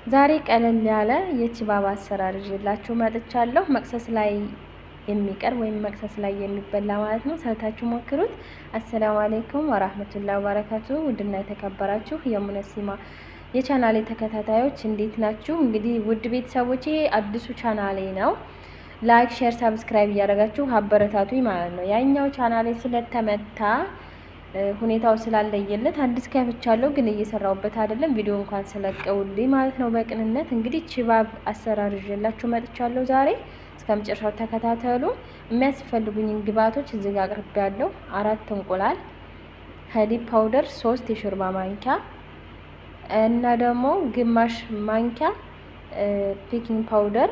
ዛሬ ቀለል ያለ የቺባባ አሰራር ይዤላችሁ መጥቻለሁ። መቅሰስ ላይ የሚቀርብ ወይም መቅሰስ ላይ የሚበላ ማለት ነው። ሰርታችሁ ሞክሩት። አሰላሙ አለይኩም ወራህመቱላሂ ወበረካቱ። ውድና የተከበራችሁ የሙነሲማ የቻናሌ ተከታታዮች እንዴት ናችሁ? እንግዲህ ውድ ቤተሰቦቼ አዲሱ ቻናሌ ነው። ላይክ፣ ሼር፣ ሰብስክራይብ እያደረጋችሁ አበረታቱኝ ማለት ነው። ያኛው ቻናሌ ስለተመታ ሁኔታው ስላለየለት አዲስ ከፍቻለሁ፣ ግን እየሰራሁበት አይደለም። ቪዲዮ እንኳን ስለቀውልኝ ማለት ነው። በቅንነት እንግዲህ ቺባብ አሰራር ይዤላችሁ መጥቻለሁ ዛሬ። እስከ መጨረሻው ተከታተሉ። የሚያስፈልጉኝን ግብአቶች እዚህ ጋር አቅርቤያለሁ። 4 እንቁላል፣ ሀሊብ ፓውደር 3 የሾርባ ማንኪያ እና ደግሞ ግማሽ ማንኪያ ቤኪንግ ፓውደር፣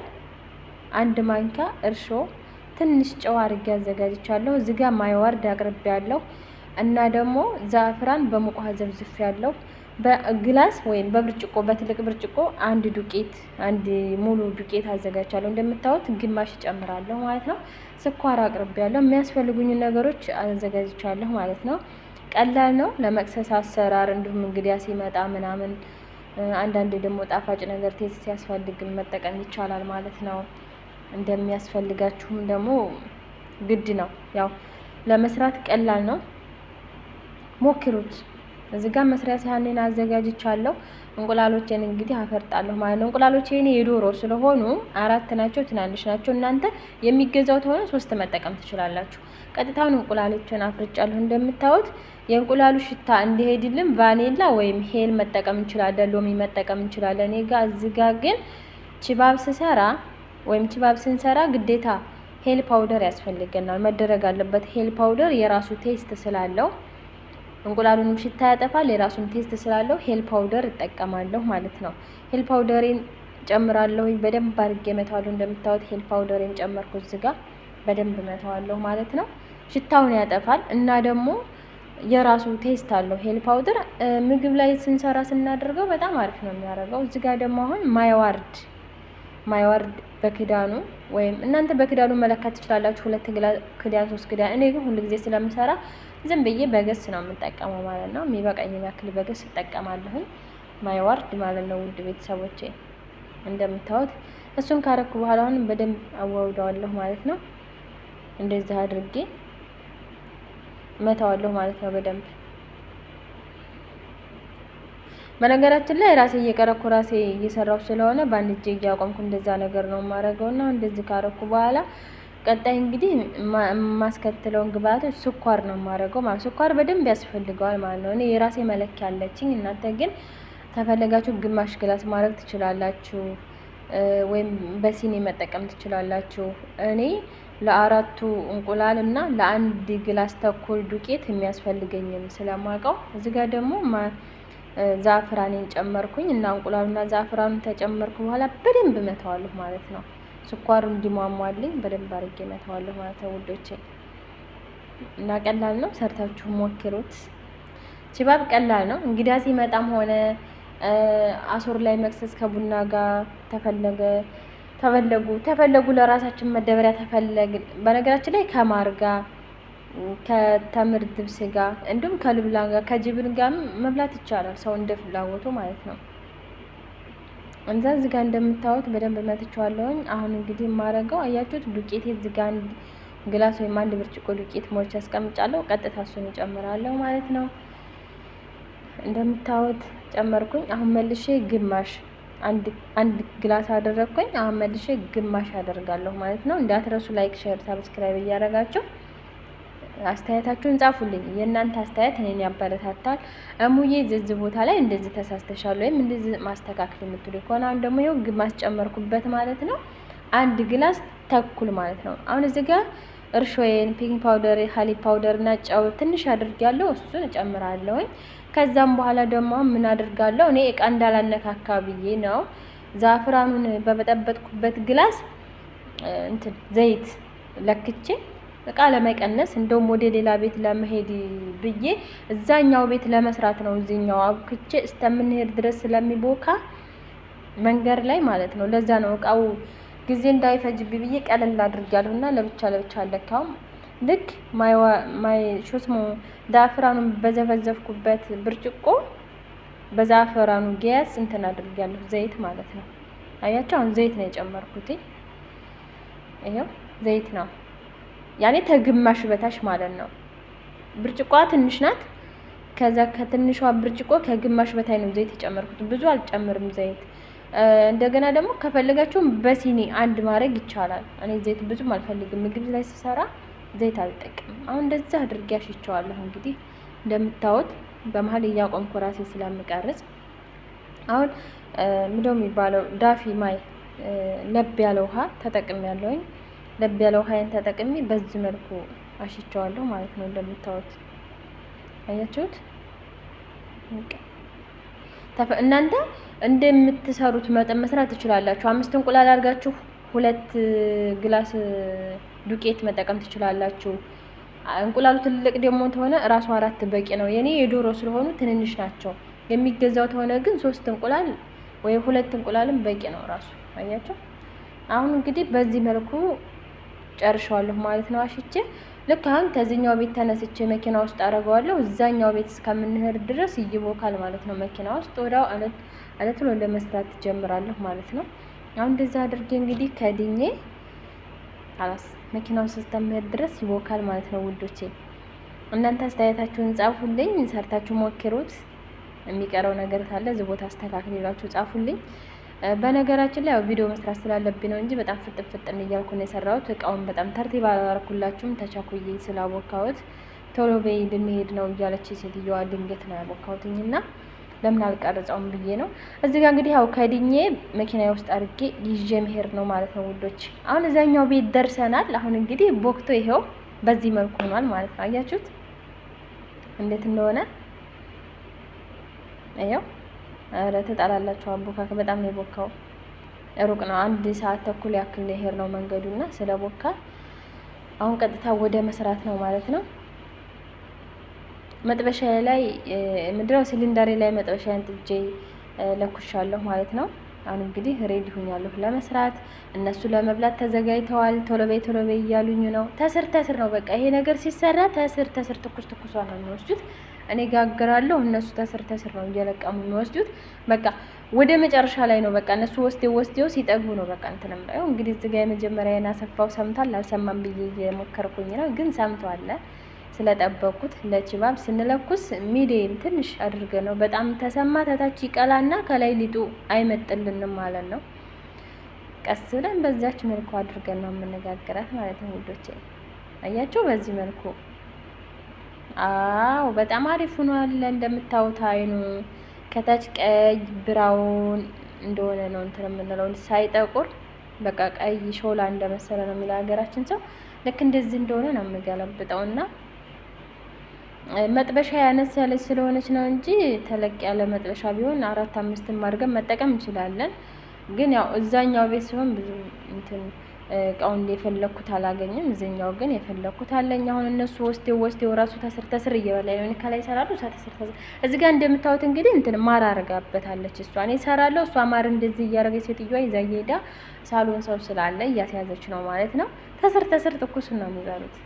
1 ማንኪያ እርሾ፣ ትንሽ ጨው አድርጌ አዘጋጅቻለሁ። እዚህ ጋር ማይዋርድ አቅርቤያለሁ እና ደግሞ ዛፍራን በሙቅ ውሃ ዘፍዝፌያለሁ። በግላስ ወይም በብርጭቆ በትልቅ ብርጭቆ አንድ ሙሉ ዱቄት አዘጋጅቻለሁ። እንደምታዩት ግማሽ እጨምራለሁ ማለት ነው። ስኳር አቅርቤያለሁ። የሚያስፈልጉኝ ነገሮች አዘጋጅቻለሁ ማለት ነው። ቀላል ነው ለመቅሰስ አሰራር። እንዲሁም እንግዲያ ሲመጣ ምናምን አንዳንዴ ደግሞ ጣፋጭ ነገር ቴስት ሲያስፈልግ መጠቀም ይቻላል ማለት ነው። እንደሚያስፈልጋችሁም ደግሞ ግድ ነው። ያው ለመስራት ቀላል ነው። ሞክሩት። እዚህ ጋር መስሪያ ሳህኔን አዘጋጅቻለሁ። እንቁላሎቼን እንግዲህ አፈርጣለሁ ማለት ነው። እንቁላሎቼ እኔ የዶሮ ስለሆኑ 4 ናቸው፣ ትናንሽ ናቸው። እናንተ የሚገዛው ተሆነ 3 መጠቀም ትችላላችሁ። ቀጥታውን እንቁላሎቼን አፍርጫለሁ። እንደምታዩት የእንቁላሉ ሽታ እንዲሄድልን ቫኒላ ወይም ሄል መጠቀም እንችላለን፣ ሎሚ መጠቀም እንችላለን። እኔ ጋር እዚህ ጋር ግን ቺባብ ስንሰራ ግዴታ ሄል ፓውደር ያስፈልገናል፣ መደረግ አለበት። ሄል ፓውደር የራሱ ቴስት ስላለው እንቁላሉንም ሽታ ያጠፋል፣ የራሱን ቴስት ስላለው ሄል ፓውደር እጠቀማለሁ ማለት ነው። ሄል ፓውደሬን ጨምራለሁ። በደንብ አድርጌ መተዋለሁ። እንደምታዩት ሄል ፓውደሬን ጨመርኩ። እዚህ ጋር በደንብ መተዋለሁ ማለት ነው። ሽታውን ያጠፋል እና ደግሞ የራሱ ቴስት አለው። ሄል ፓውደር ምግብ ላይ ስንሰራ ስናደርገው በጣም አሪፍ ነው የሚያደርገው። እዚህ ጋር ደግሞ አሁን ማይዋርድ በክዳኑ ወይም እናንተ በክዳኑ መለካት ትችላላችሁ። 2 ክዳን 3 ክዳን። እኔ ግን ሁሉ ጊዜ ስለምሰራ ዝም ብዬ በገስ ነው የምጠቀመው ማለት ነው። የሚበቃኝን ያክል በገስ እጠቀማለሁ። ማይዋርድ ማለት ነው። ውድ ቤተሰቦቼ እንደምታዩት እሱን ካረኩ በኋላ አሁን በደንብ አዋውደዋለሁ ማለት ነው። እንደዚህ አድርጌ መታዋለሁ ማለት ነው በደንብ። በነገራችን ላይ ራሴ እየቀረኩ ራሴ እየሰራሁ ስለሆነ በአንድ እጄ እያቆምኩ እንደዛ ነገር ነው የማደርገውና እንደዚህ ካረኩ በኋላ ቀጣይ እንግዲህ የማስከትለውን ግብአቶች ስኳር ነው የማደርገው ማለት። ስኳር በደንብ ያስፈልገዋል ማለት ነው። እኔ የራሴ መለኪያ አለችኝ። እናንተ ግን ተፈለጋችሁ ግማሽ ግላስ ማድረግ ትችላላችሁ፣ ወይም በሲኒ መጠቀም ትችላላችሁ። እኔ ለ4 እንቁላል እና ለ1 ግላስ ተኩል ዱቄት የሚያስፈልገኝን ስለማውቀው እዚህ ጋር ደግሞ ዛፍራኔን ጨመርኩኝ እና እንቁላሉና ዛፍራኑን ተጨመርኩ በኋላ በደንብ መተዋለሁ ማለት ነው። ስኳሩ እንዲሟሟልኝ በደንብ አድርጌ መተዋለሁ ማለት ነው ውዶቼ። እና ቀላል ነው፣ ሰርታችሁ ሞክሩት። ቺባብ ቀላል ነው። እንግዲያ ሲመጣም ሆነ አሶር ላይ መክሰስ ከቡና ጋር ተፈለጉ ለራሳችን መደበሪያ ተፈለግን። በነገራችን ላይ ከማር ጋር ከተምር ድብስ ጋር እንዲሁም ከልብላ ጋር ከጅብን ጋር መብላት ይቻላል፣ ሰው እንደ ፍላጎቱ ማለት ነው። እዚህ ጋር እንደምታዩት በደንብ መትቼዋለሁኝ። አሁን እንግዲህ የማደርገው አያችሁት፣ ዱቄቴ እዚህ ጋር 1 ግላስ ወይም 1 ብርጭቆ ዱቄት ሞልቼ አስቀምጫለሁ። ቀጥታ እሱን እጨምራለሁ ማለት ነው። እንደምታዩት ጨመርኩኝ። አሁን መልሼ ግማሽ አንድ ግላስ አደረግኩኝ። አሁን መልሼ ግማሽ አደርጋለሁ ማለት ነው። እንዳትረሱ ላይክ፣ ሼር፣ ሰብስክራይብ እያደረጋችሁ አስተያየታችሁን ጻፉልኝ። የእናንተ አስተያየት እኔን ያበረታታል። እሙዬ ዝዝ ቦታ ላይ እንደዚህ ተሳስተሻል ወይም እንደዚህ ማስተካከል የምትሉ ከሆነ አሁን ደግሞ ይኸው ግማሽ ጨመርኩበት ማለት ነው። 1 ግላስ ተኩል ማለት ነው። አሁን እዚህ ጋር እርሾዬን፣ ቤኪንግ ፓውደር፣ ሀሊብ ፓውደር እና ጨው ትንሽ አድርጊያለሁ። እሱን እጨምራለሁኝ። ከዛም በኋላ ደግሞ ምን አድርጋለሁ እኔ እቃ እንዳላነካካ ብዬ ነው ዛፍራኑን በበጠበጥኩበት ግላስ ዘይት ለክቼ እቃ ለመቀነስ እንደውም ወደ ሌላ ቤት ለመሄድ ብዬ እዛኛው ቤት ለመስራት ነው። እዚህኛው አብክቼ እስከምንሄድ ድረስ ስለሚቦካ መንገድ ላይ ማለት ነው። ለዛ ነው እቃው ጊዜ እንዳይፈጅብኝ ብዬ ቀለል አድርጊያለሁና ለብቻ አለካውም። ልክ ዛፍራኑን በዘፈዘፍኩበት ብርጭቆ በዛፈራኑ ጊያስ እንትን አድርጊያለሁ ዘይት ማለት ነው። አያችሁ አሁን ዘይት ነው የጨመርኩት። ይሄው ዘይት ነው ያኔ ተግማሽ በታች ማለት ነው። ብርጭቆዋ ትንሽ ናት። ከዛ ከትንሿ ብርጭቆ ከግማሽ በታይ ነው ዘይት የጨመርኩት። ብዙ አልጨምርም ዘይት። እንደገና ደግሞ ከፈለጋችሁም በሲኒ አንድ ማድረግ ይቻላል። እኔ ዘይት ብዙም አልፈልግም ምግብ ላይ ስሰራ ዘይት አልጠቀምም። አሁን እንደዛ አድርጌ አሽቸዋለሁ። እንግዲህ እንደምታዩት በመሀል እያቆምኩ ራሴ ስለምቀርጽ አሁን ምንድነው የሚባለው ዳፊ ማይ ለብ ያለ ውሃ ተጠቅሜያለሁኝ። ለብ ያለ ውሃዬን ተጠቅሜ በዚህ መልኩ አሽቸዋለሁ ማለት ነው። እንደምታዩት አያችሁት? እናንተ እንደምትሰሩት መጠን መስራት ትችላላችሁ። 5 እንቁላል አድርጋችሁ 2 ግላስ ዱቄት መጠቀም ትችላላችሁ። እንቁላሉ ትልቅ ደግሞ ተሆነ ራሱ 4 በቂ ነው። የኔ የዶሮ ስለሆኑ ትንንሽ ናቸው። የሚገዛው ተሆነ ግን 3 እንቁላል ወይ 2 እንቁላልም በቂ ነው ራሱ። አያችሁ? አሁን እንግዲህ በዚህ መልኩ ጨርሻለሁ ማለት ነው አሽቼ። ልክ አሁን ከዚህኛው ቤት ተነስቼ መኪና ውስጥ አደርገዋለሁ። እዛኛው ቤት እስከምንሄድ ድረስ ይቦካል ማለት ነው። መኪና ውስጥ ወዲያው አለት ነው ለመስራት ጀምራለሁ ማለት ነው። አሁን እንደዛ አድርጌ እንግዲህ ከድኜ አላስ መኪናው እስከምሄድ ድረስ ይቦካል ማለት ነው ውዶቼ። እናንተ አስተያየታችሁን ጻፉልኝ፣ ሰርታችሁ ሞክሩት። የሚቀረው ነገር ካለ እዚህ ቦታ አስተካክላችሁ ጻፉልኝ። በነገራችን ላይ ያው ቪዲዮ መስራት ስላለብኝ ነው እንጂ በጣም ፍጥን እያልኩ ነው የሰራሁት። እቃውን በጣም ተርቲብ አላደረኩላችሁም ተቻኩዬ ስላቦካሁት። ቶሎ በይ ልንሄድ ነው እያለች ሴትዮዋ ድንገት ነው ያቦካሁትኝና ለምን አልቀርጸውም ብዬ ነው። እዚህ ጋር እንግዲህ ያው ከድኜ መኪናዬ ውስጥ አድርጌ ይዤ መሄድ ነው ማለት ነው ውዶች። አሁን እዛኛው ቤት ደርሰናል። አሁን እንግዲህ ቦክቶ ይሄው በዚህ መልኩ ሆኗል ማለት ነው። አያችሁት እንዴት እንደሆነ? ይሄው አረ ተጣላላችሁ። አቦካክ በጣም ነው የቦካው። ሩቅ ነው፣ 1 ሰዓት ተኩል ያክል ይሄር ነው መንገዱና ስለቦካ አሁን ቀጥታ ወደ መስራት ነው ማለት ነው። መጥበሻዬ ላይ ምንድነው ሲሊንደሬ ላይ መጥበሻዬን ጥጄ ለኩሻለሁ ማለት ነው። አሁን እንግዲህ ሬዲ ሆኛለሁ ለመስራት። እነሱ ለመብላት ተዘጋጅተዋል። ቶሎ በይ እያሉኝ ነው። ተስር ነው በቃ ይሄ ነገር ሲሰራ ተስር ትኩስ ነው የሚወስዱት። እኔ ጋግራለሁ፣ እነሱ ተስር ነው እየለቀሙ የሚወስዱት። በቃ ወደ መጨረሻ ላይ ነው በቃ እነሱ ወስደው ሲጠግቡ ነው በቃ እንትንም ላይ እንግዲህ እዚህ ጋር የመጀመሪያ ያናሰፋው ሰምቷል አልሰማም ብዬ እየሞከርኩኝ ነው፣ ግን ሰምቷል። ስለጠበኩት ለችባብ ስንለኩስ ሚዲየም ትንሽ አድርገን ነው። በጣም ተሰማ ታታች ይቀላና ከላይ ሊጡ አይመጥልንም ማለት ነው። ቀስ ብለን በዛች መልኩ አድርገን ነው የምንጋግራት ማለት ነው ውዶቼ። አያችሁ በዚህ መልኩ አው በጣም አሪፍ ሆኗል። እንደምታዩት አይኑ ከታች ቀይ ብራውን እንደሆነ ነው እንትን የምንለው ሳይጠቁር በቃ ቀይ ሾላ እንደመሰለ ነው የሚለው ሀገራችን ሰው። ልክ እንደዚህ እንደሆነ ነው የምገለብጠውና መጥበሻ ያነስ ያለች ስለሆነች ነው እንጂ ተለቅ ያለ መጥበሻ ቢሆን 4-5 አድርገን መጠቀም እንችላለን። ግን ያው እዛኛው ቤት ሲሆን ብዙ እንትን እቃውን የፈለኩት አላገኝም። እዚህኛው ግን የፈለኩት አለኝ። አሁን እነሱ ወስደው ራሱ ተስር እየበላይ ነው። ከላይ ይሰራሉ ተስር እዚህ ጋር እንደምታዩት እንግዲህ እንትን ማር አረጋበታለች እሷ። እኔ እሰራለሁ እሷ ማር እንደዚህ እያደረገች ሴትዮዋ ይዛ እየሄዳ ሳሎን ሰው ስላለ እያስያዘች ነው ማለት ነው። ተስር ትኩሱን ነው የሚበሉት።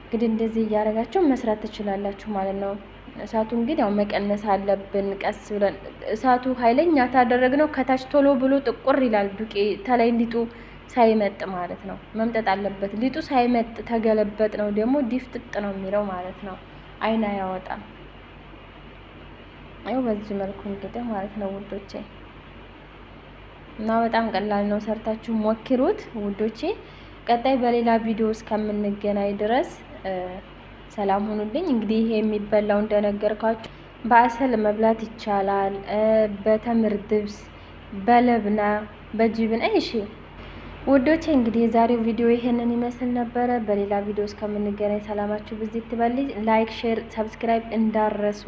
እንግዲህ እንደዚህ እያደረጋችሁ መስራት ትችላላችሁ ማለት ነው። እሳቱን ግን ያው መቀነስ አለብን ቀስ ብለን። እሳቱ ኃይለኛ ታደረግነው ከታች ቶሎ ብሎ ጥቁር ይላል ተላይ ሊጡ ሳይመጥ ማለት ነው። መምጠጥ አለበት። ሊጡ ሳይመጥ ተገለበጥ ነው ደግሞ ዲፍጥጥ ነው የሚለው ማለት ነው። አይና ያወጣል። አይው በዚህ መልኩ እንግዲህ ማለት ነው ውዶቼ። እና በጣም ቀላል ነው፣ ሰርታችሁ ሞክሩት ውዶቼ። ቀጣይ በሌላ ቪዲዮ እስከምንገናኝ ድረስ ሰላም ሁኑልኝ። እንግዲህ ይሄ የሚበላው እንደነገርኳችሁ በአሰል መብላት ይቻላል፣ በተምር ድብስ፣ በለብና፣ በጅብን። እሺ ውዶቼ እንግዲህ የዛሬው ቪዲዮ ይሄንን ይመስል ነበረ። በሌላ ቪዲዮ እስከምንገናኝ ሰላማችሁ ብዚህ ትበልኝ። ላይክ፣ ሼር፣ ሰብስክራይብ እንዳረሱ